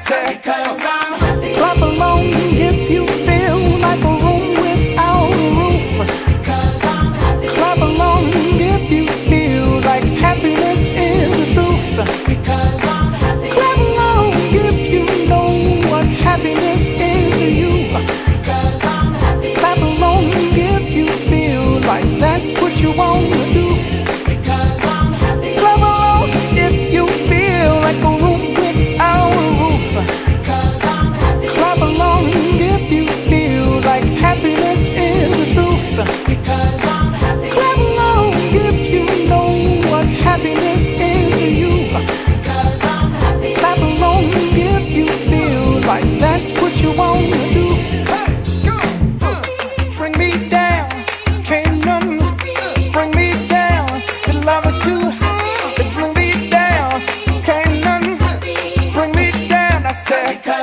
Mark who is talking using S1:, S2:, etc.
S1: said,
S2: because I'm happy.
S1: clap along if you feel like a room without a roof.
S2: Because I'm happy.
S1: Clap along if you feel like happiness is the truth.
S2: Because I'm happy.
S1: Clap along if you know what happiness is to you.
S2: Because I'm happy.
S1: Clap along if you feel like that's what you want to do.
S2: Because I'm happy.
S1: Clap along if you feel like a room without a roof.
S2: Because I'm happy.
S1: Clap along if you feel like happiness is the truth.
S2: Because I'm happy.
S1: Clap along if you know what happiness is to you.
S2: Because I'm happy.
S1: Clap along if you feel like that's what you want to do. Hey, go! Bring me down, can't none bring me down. The love is too high to bring me down. Can't none bring me down. I said.